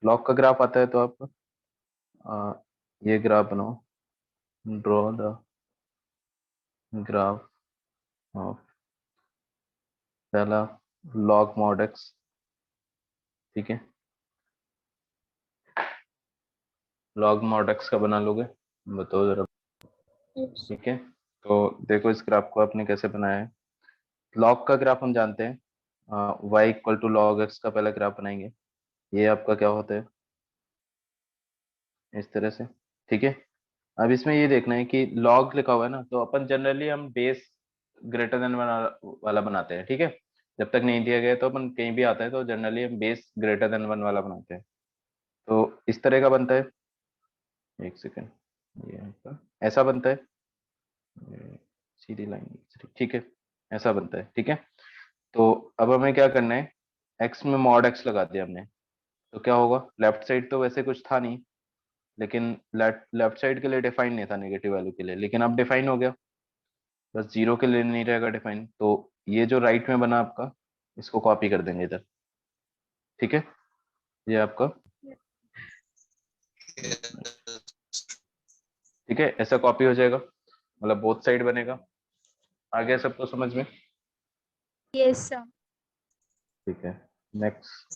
लॉग का ग्राफ आता है, तो आप ये ग्राफ बनाओ, ड्रॉ द ग्राफ ऑफ, पहला लॉग mod x, ठीक है, लॉग mod x का बना लोगे, बताओ जरा, Yes. ठीक है। तो देखो इस ग्राफ को आपने कैसे बनाया है। लॉग का ग्राफ हम जानते हैं, y = log x का पहला ग्राफ बनाएंगे, ये आपका क्या होता है, इस तरह से, ठीक है। अब इसमें ये देखना है कि लॉग लिखा हुआ है ना, तो अपन जनरली हम बेस ग्रेटर देन वाला बनाते हैं, ठीक है। जब तक नहीं दिया गया तो अपन कहीं भी आता है तो जनरली हम बेस ग्रेटर देन 1 वाला बनाते हैं। तो इस तरह का बनता है, एक सेकेंड, ये आपका ऐसा बनता है, ये सीधी लाइन, ठीक है, ऐसा बनता है, ठीक है। तो अब हमें क्या करना है, x में mod x लगा दिया हमने, तो क्या होगा, लेफ्ट साइड तो वैसे कुछ था नहीं, लेकिन लेफ्ट साइड के लिए डिफाइन नहीं था नेगेटिव वैल्यू के लिए, लेकिन अब डिफाइन हो गया, बस जीरो के लिए नहीं रहेगा डिफाइन। तो ये जो राइट में बना आपका, इसको कॉपी कर देंगे इधर, ठीक है, ये आपका, ठीक है, ऐसा कॉपी हो जाएगा, मतलब बोथ साइड बनेगा। आ गया सबको समझ में, Yes, sir. ठीक है। नेक्स्ट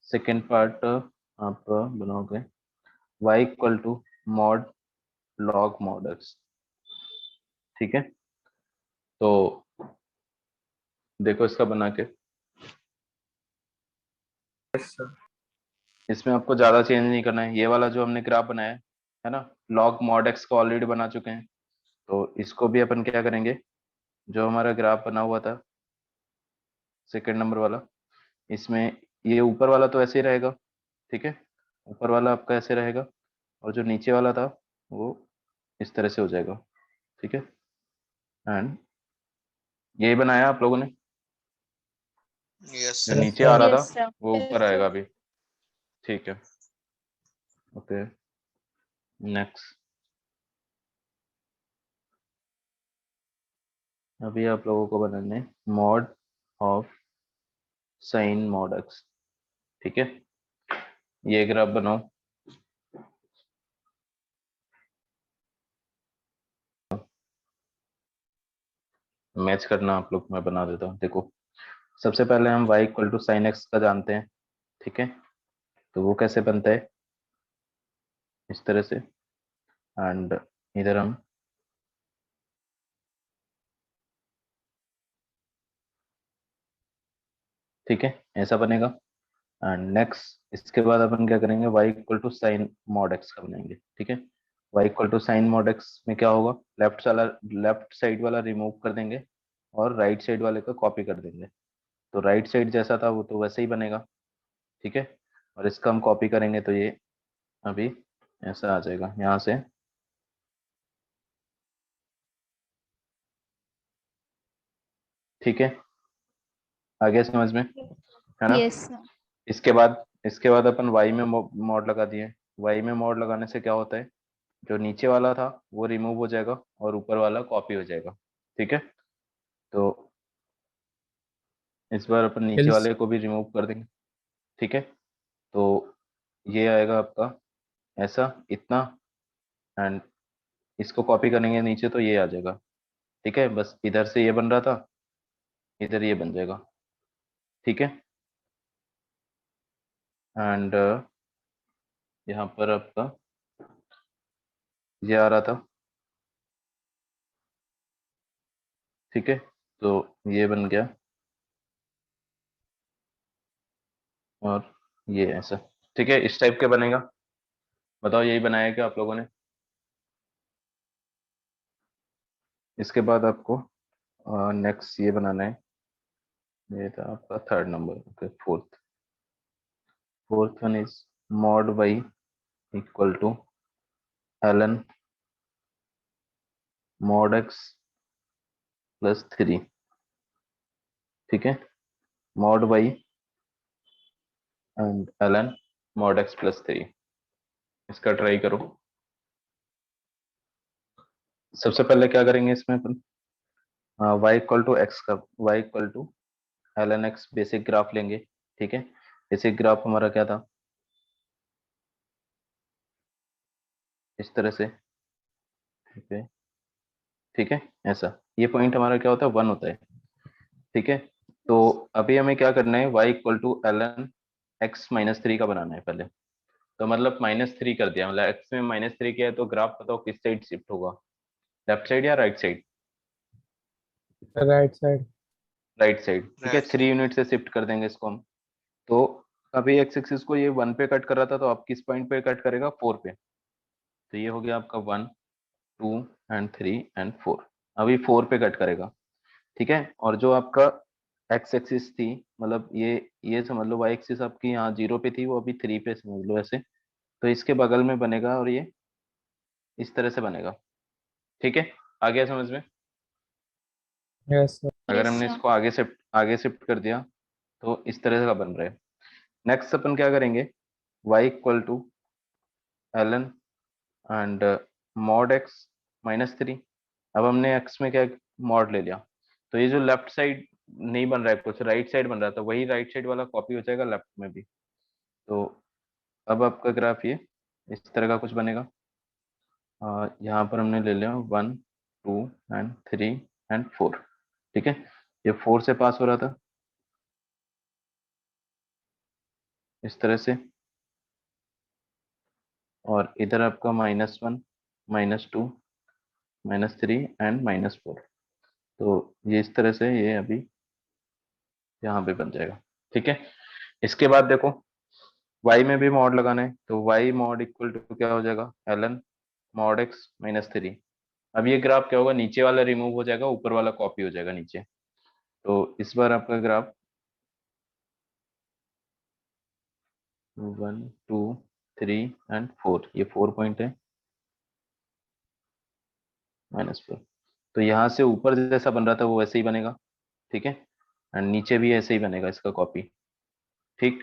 सेकेंड पार्ट आप बनाओगे, y = mod log mod x, ठीक है। तो देखो इसका बना के, Yes, sir. इसमें आपको ज्यादा चेंज नहीं करना है, ये वाला जो हमने ग्राफ बनाया है ना, log mod x को ऑलरेडी बना चुके हैं, तो इसको भी अपन क्या करेंगे, जो हमारा ग्राफ बना हुआ था सेकेंड नंबर वाला, इसमें ये ऊपर वाला तो ऐसे ही रहेगा, ठीक है, ऊपर वाला आपका ऐसे रहेगा, और जो नीचे वाला था वो इस तरह से हो जाएगा, ठीक है। एंड यही बनाया आप लोगों ने, यस जो सर। Yes, नीचे आ sir. रहा था Yes, sir. वो Yes, ऊपर sir. आएगा अभी, ठीक है, ओके। नेक्स्ट, अभी आप लोगों को बनाने mod of sine mod x, ठीक है, ये ग्राफ बनाओ, मैच करना आप लोग, मैं बना देता हूँ, देखो सबसे पहले हम y = sin x का जानते हैं, ठीक है, तो वो कैसे बनता है, इस तरह से, एंड इधर हम ठीक है, ऐसा बनेगा। एंड नेक्स्ट इसके बाद अपन क्या करेंगे, y equal to sine mod x का बनाएंगे। ठीक है, y equal to sine mod x में क्या होगा, लेफ्ट साइड वाला रिमूव कर देंगे और राइट साइड वाले को कॉपी कर देंगे। तो राइट साइड जैसा था वो तो वैसे ही बनेगा। ठीक है, और इसका हम कॉपी करेंगे तो ये अभी ऐसा आ जाएगा यहाँ से। ठीक है, आगे समझ में है ना। Yes, sir. इसके बाद अपन y में मॉड लगा दिए। y में मॉड लगाने से क्या होता है, जो नीचे वाला था वो रिमूव हो जाएगा और ऊपर वाला कॉपी हो जाएगा। ठीक है, तो इस बार अपन नीचे else वाले को भी रिमूव कर देंगे। ठीक है, तो ये आएगा आपका ऐसा इतना, एंड इसको कॉपी करेंगे नीचे तो ये आ जाएगा। ठीक है, बस इधर से ये बन रहा था, इधर ये बन जाएगा। ठीक है, एंड यहाँ पर आपका ये आ रहा था। ठीक है, तो ये बन गया और ये ऐसा। ठीक है, इस टाइप के बनेगा। बताओ यही बनाया क्या आप लोगों ने। इसके बाद आपको नेक्स्ट ये बनाना है, ये था आपका third number. Okay, fourth one is mod y equal to ln mod x plus 3। ठीक है, mod y and ln mod x plus 3। इसका ट्राई करो। सबसे पहले क्या करेंगे इसमें अपन, y इक्वल टू x का y equal to ln x basic graph लेंगे। ठीक है, बेसिक ग्राफ हमारा क्या था, इस तरह से। ठीक है, ठीक है, ऐसा ये पॉइंट हमारा क्या होता है, 1 होता है। ठीक है, तो अभी हमें क्या करना है, y equal to ln x minus 3 का बनाना है पहले। तो मतलब -3 कर दिया, मतलब x में -3 किया है, तो ग्राफ बताओ किस साइड शिफ्ट होगा, लेफ्ट साइड या right side. right side. Right side. ठीक है, Right 3 side. यूनिट से शिफ्ट कर देंगे इसको हम। तो अभी एक्स एक्सिस को ये 1 पे कट कर रहा था, तो आप किस पॉइंट पे कट करेगा, 4 पे। तो ये हो गया आपका 1 2 एंड 3 एंड 4। अभी 4 पे कट करेगा। ठीक है, और जो आपका एक्स एक्सिस थी, मतलब ये समझ लो वाई एक्सिस आपकी यहाँ 0 पे थी, वो अभी 3 पे समझ लो ऐसे। तो इसके बगल में बनेगा और ये इस तरह से बनेगा। ठीक है, आ गया समझ में। Yes, sir. अगर Yes, हमने sir. इसको आगे शिफ्ट कर दिया तो इस तरह का बन रहा है। नेक्स्ट अपन क्या करेंगे, y equal to ln and mod x minus 3। अब हमने x में क्या मॉड ले लिया, तो ये जो लेफ्ट साइड नहीं बन रहा है, कुछ राइट साइड बन रहा था, वही राइट साइड वाला कॉपी हो जाएगा लेफ्ट में भी। तो अब आपका ग्राफ ये इस तरह का कुछ बनेगा। यहाँ पर हमने ले लिया 1 2 एंड 3 एंड 4। ठीक है, ये 4 से पास हो रहा था इस तरह से, और इधर आपका -1 -2 -3 एंड -4। तो ये इस तरह से ये अभी यहाँ पे बन जाएगा। ठीक है, इसके बाद देखो y में भी मॉड लगाना है, तो y मॉड इक्वल टू क्या हो जाएगा, ln मॉड x -3। अब ये ग्राफ क्या होगा, नीचे वाला रिमूव हो जाएगा, ऊपर वाला कॉपी हो जाएगा नीचे। तो इस बार आपका ग्राफ 1 2 3 एंड 4, ये 4 पॉइंट है, -4। तो यहाँ से ऊपर जैसा बन रहा था वो वैसे ही बनेगा। ठीक है, एंड नीचे भी ऐसे ही बनेगा इसका कॉपी। ठीक,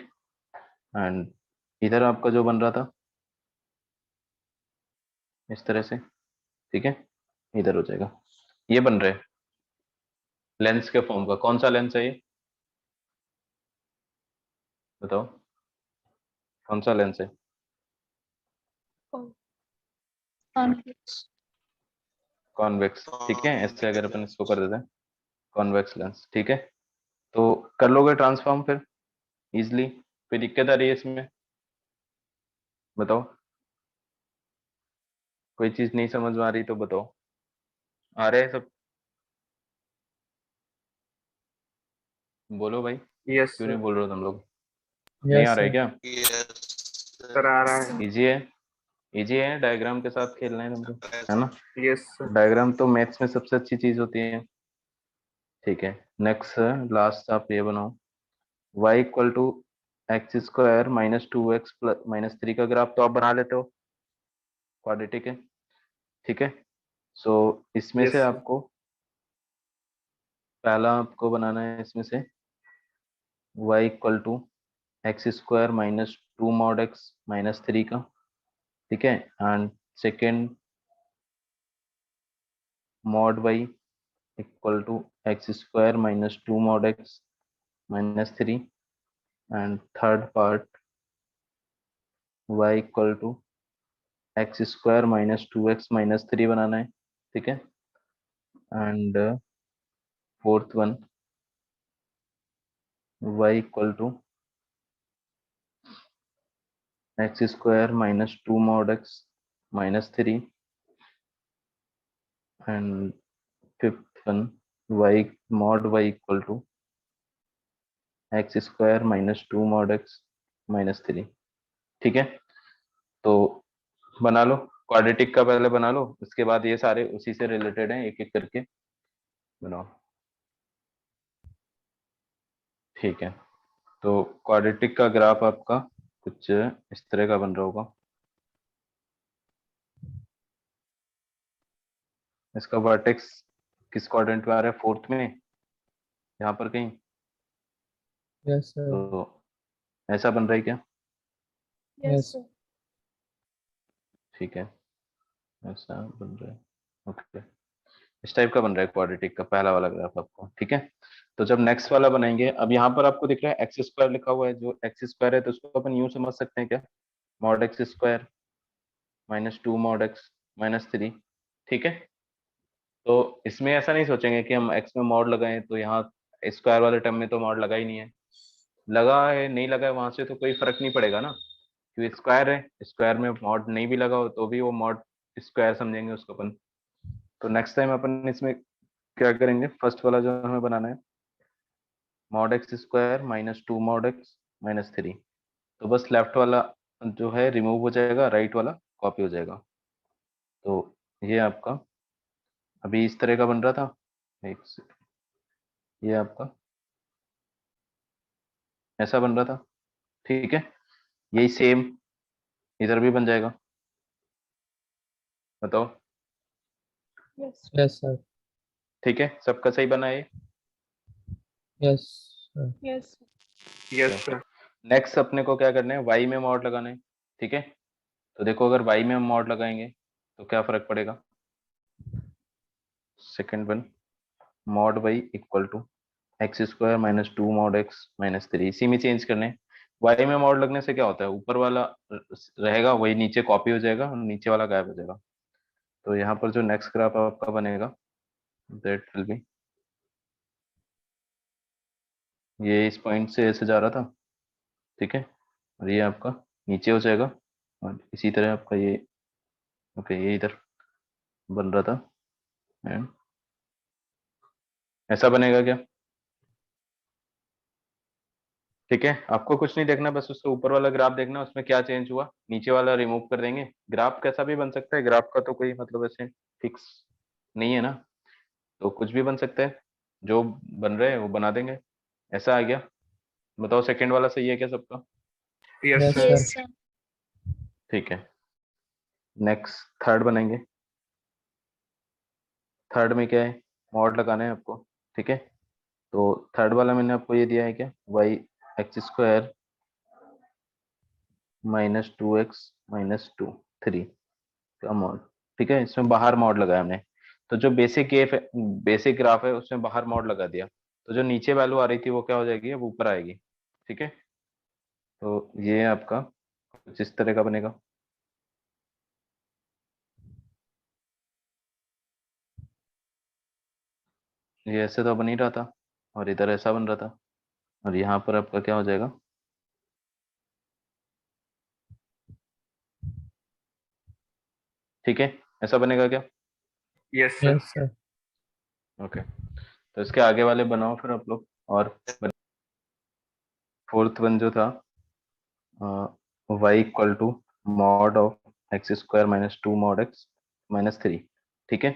एंड इधर आपका जो बन रहा था इस तरह से। ठीक है, इधर हो जाएगा। ये बन रहा है लेंस के फॉर्म का। कौन सा लेंस है ये, बताओ कौन सा लेंस है। Oh, convex. कॉन्वेक्स। ठीक है, ऐसे Convex अगर अपन इसको कर lens. देते हैं, कॉन्वेक्स लेंस। ठीक है, तो कर लोगे ट्रांसफॉर्म फिर इजिली, कोई दिक्कत आ रही है इसमें, बताओ। कोई चीज नहीं समझ में आ रही तो बताओ। आ रहे हैं सब? बोलो भाई, यस क्यों नहीं सर। बोल रहे हो तुम लोग? नहीं आ यस रहा है सर। क्या? Yes. सर आ रहा है। इजी है, इजी है, डायग्राम के साथ खेलना है तुमको, है ना? Yes sir. डायग्राम तो मैथ्स में सबसे अच्छी चीज होती है। ठीक है, नेक्स्ट लास्ट आप ये बनाओ, y equal to X square minus two X plus minus three का ग्राफ तो आप बना लेते हो, क्वाड्रेटिक है। ठीक है, सो इसमें यस से सर। आपको पहला आपको बनाना है इसमें से y equal to X square minus two mod X minus three का। ठीक है, and second mod y equal to X square minus two mod X minus three, and third part y equal to X square minus two X minus three बनाना है। ठीक है, and fourth one y equal to X square minus two mod X minus three, and fifth one y mod y equal to X square minus two mod X minus three. ठीक है, तो बना लो, quadratic का पहले बना लो, उसके बाद ये सारे उसी से रिलेटेड हैं, एक एक करके बनाओ। ठीक है, तो क्वाड्रेटिक का ग्राफ आपका कुछ इस तरह का बन रहा होगा। इसका वर्टेक्स किस क्वाड्रेंट में आ रहा है? फोर्थ में, यहाँ पर कहीं। Yes sir. तो ऐसा बन रहा है क्या? Yes, yes. sir. ठीक है, ऐसा बन रहा है, ओके। इस टाइप का बन रहा है क्वाड्रेटिक का पहला वाला ग्राफ आपको। ठीक है, तो जब नेक्स्ट वाला बनाएंगे, अब यहाँ पर आपको दिख रहा है एक्स स्क्वायर लिखा हुआ है, जो एक्स स्क्वायर है तो उसको अपन यूं समझ सकते हैं क्या, mod x square minus two mod X minus three. ठीक है, तो इसमें ऐसा नहीं सोचेंगे कि हम एक्स में मॉड लगाएं तो यहाँ स्क्वायर वाले टर्म में तो मॉड लगा ही नहीं है, लगा है नहीं लगा है वहां से तो कोई फर्क नहीं पड़ेगा ना, क्योंकि स्क्वायर है, स्क्वायर में मॉड नहीं भी लगा हो तो भी वो मॉड स्क्वायर समझेंगे उसको अपन। तो नेक्स्ट टाइम अपन इसमें क्या करेंगे, फर्स्ट वाला जो हमें बनाना है mod x square minus two mod X minus three, तो बस लेफ्ट वाला जो है रिमूव हो जाएगा, राइट वाला कॉपी हो जाएगा। तो ये आपका अभी इस तरह का बन रहा था, एक ये आपका ऐसा बन रहा था। ठीक है, यही सेम इधर भी बन जाएगा, बताओ। Yes, yes sir. ठीक है, सबका सही बना है ये? Yes sir. yes, yes sir. Next अपने को क्या करना है, वाई में मॉड लगाना है। ठीक है, तो देखो अगर वाई में हम मॉड लगाएंगे तो क्या फर्क पड़ेगा, second one mod Y equal to X square minus two mod X minus three, इसी में चेंज करने। वाई में मॉड लगने से क्या होता है, ऊपर वाला रहेगा वही नीचे कॉपी हो जाएगा और नीचे वाला गायब हो जाएगा। तो यहाँ पर जो नेक्स्ट ग्राफ आपका बनेगा दैट विल बी, ये इस पॉइंट से ऐसे जा रहा था। ठीक है, और ये आपका नीचे हो जाएगा, और इसी तरह आपका ये, ओके, ये इधर बन रहा था, एंड ऐसा बनेगा क्या? ठीक है, आपको कुछ नहीं देखना, बस उससे ऊपर वाला ग्राफ देखना उसमें क्या चेंज हुआ, नीचे वाला रिमूव कर देंगे। ग्राफ कैसा भी बन सकता है, ग्राफ का तो कोई मतलब ऐसे फिक्स नहीं है ना, तो कुछ भी बन सकता है, जो बन रहे हैं वो बना देंगे। ऐसा आ गया, बताओ सेकंड वाला सही है क्या सबका? Yes yes, sir. sir. ठीक है, नेक्स्ट थर्ड बनेंगे। थर्ड में क्या है, मॉड लगाना है आपको। ठीक है, तो थर्ड वाला मैंने आपको ये दिया है क्या, Y X square minus two X minus two three का मॉड। ठीक है, इसमें बाहर मॉड लगाया हमने, तो जो बेसिक एफ बेसिक ग्राफ है उसमें बाहर मॉड लगा दिया, तो जो नीचे वैल्यू आ रही थी वो क्या हो जाएगी, वो ऊपर आएगी। ठीक है, तो ये आपका कुछ इस तरह का बनेगा। ये ऐसे तो बन ही रहा था, और इधर ऐसा बन रहा था, और यहाँ पर आपका क्या हो जाएगा, ठीक है। ऐसा बनेगा क्या? Yes, sir. Yes, sir. Okay, तो इसके आगे वाले बनाओ फिर आप लोग। और फोर्थ वन जो था y equal to mod of X square minus 2 mod X minus 3। ठीक है,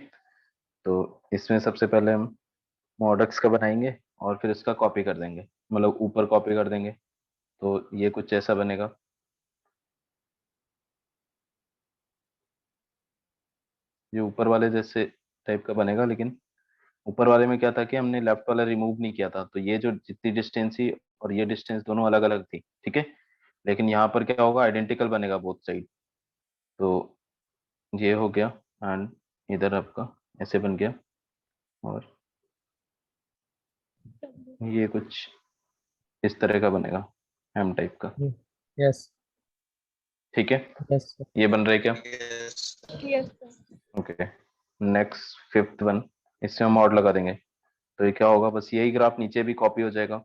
तो इसमें सबसे पहले हम मॉड एक्स का बनाएंगे और फिर इसका कॉपी कर देंगे, मतलब ऊपर कॉपी कर देंगे। तो ये कुछ ऐसा बनेगा। ये ऊपर वाले जैसे टाइप का बनेगा, लेकिन ऊपर वाले में क्या था कि हमने लेफ्ट वाला रिमूव नहीं किया था, तो ये जो जितनी डिस्टेंस थी और ये डिस्टेंस दोनों अलग अलग थी। ठीक है, लेकिन यहाँ पर क्या होगा, आइडेंटिकल बनेगा बोथ साइड। तो ये हो गया, एंड इधर आपका ऐसे बन गया, और ये कुछ इस तरह का बनेगा, एम टाइप का। Yes. ठीक है, Yes, sir. ये बन रहा है क्या? Yes. Yes, sir. Okay, next fifth one, इसमें हम मॉड लगा देंगे। तो ये क्या होगा, बस यही ग्राफ नीचे भी कॉपी हो जाएगा।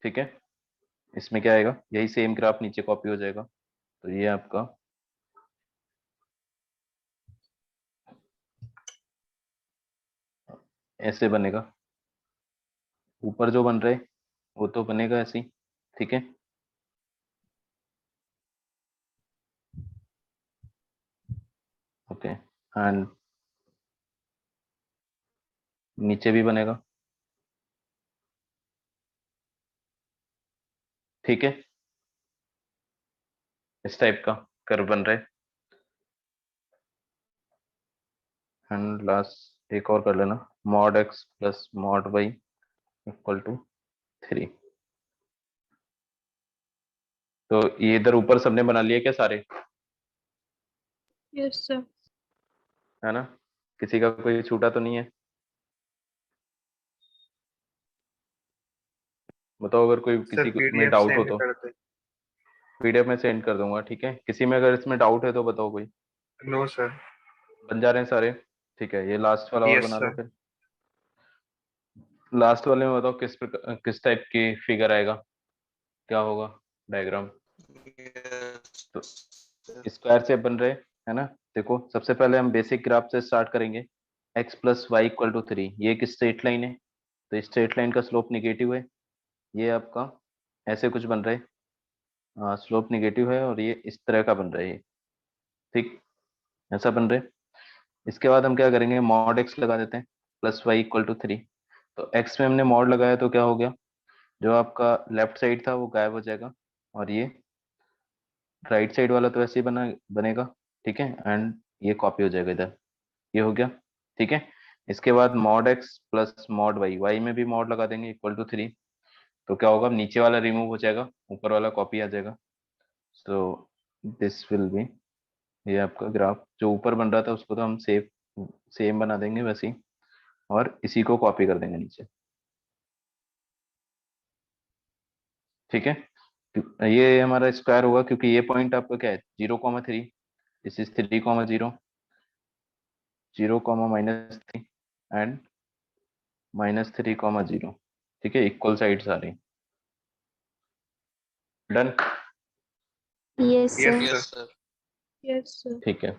ठीक है, इसमें क्या आएगा, यही सेम ग्राफ नीचे कॉपी हो जाएगा। तो ये आपका ऐसे बनेगा। ऊपर जो बन रहा है वो तो बनेगा ऐसे ही। ठीक है, ओके, एंड नीचे भी बनेगा। ठीक है, इस टाइप का कर्व बन रहा है। एंड लास्ट एक और कर लेना, mod X plus mod Y equal to 3। तो ये इधर ऊपर सबने बना लिया क्या सारे? Yes, sir. है ना, किसी का कोई छूटा तो नहीं है? बताओ अगर कोई Sir, किसी में PDF डाउट हो send तो। कर दे. पीडीएफ में सेंड कर दूंगा। ठीक है, किसी में अगर इसमें डाउट है तो बताओ कोई। No, sir. बन जा रहे हैं सारे? ठीक है, ये लास्ट वाला और Yes, बना लो sir. फिर। लास्ट वाले में बताओ किस टाइप की फिगर आएगा, क्या होगा डायग्राम? Yes. तो स्क्वायर शेप बन रहे है ना। देखो सबसे पहले हम बेसिक ग्राफ से स्टार्ट करेंगे। x plus Y equal to 3, ये एक स्ट्रेट लाइन है, तो स्ट्रेट लाइन का स्लोप निगेटिव है। ये आपका ऐसे कुछ बन रहा है, स्लोप निगेटिव है, और ये इस तरह का बन रहा है ये। ठीक, ऐसा बन रहा है। इसके बाद हम क्या करेंगे, मॉड एक्स लगा देते हैं, प्लस वाई इक्वल टू 3। तो एक्स में हमने मॉड लगाया तो क्या हो गया, जो आपका लेफ्ट साइड था वो गायब हो जाएगा, और ये राइट साइड वाला तो ऐसे ही बनेगा। ठीक है, एंड ये कॉपी हो जाएगा इधर, ये हो गया। ठीक है, इसके बाद mod X plus mod Y, Y में भी मॉड लगा देंगे इक्वल टू 3। तो क्या होगा, नीचे वाला रिमूव हो जाएगा, ऊपर वाला कॉपी आ जाएगा। सो दिस विल बी, ये आपका ग्राफ जो ऊपर बन रहा था उसको तो हम सेम बना देंगे वैसे ही, और इसी को कॉपी कर देंगे नीचे। ठीक है, ये हमारा स्क्वायर होगा क्योंकि ये पॉइंट आपका क्या है, 0,3, दिस इज 3,0, 0,-3 एंड -3,0। ठीक है, इक्वल साइड सारे। Done. Yes, Yes, sir. sir. Yes, sir. Yes, sir. ठीक है।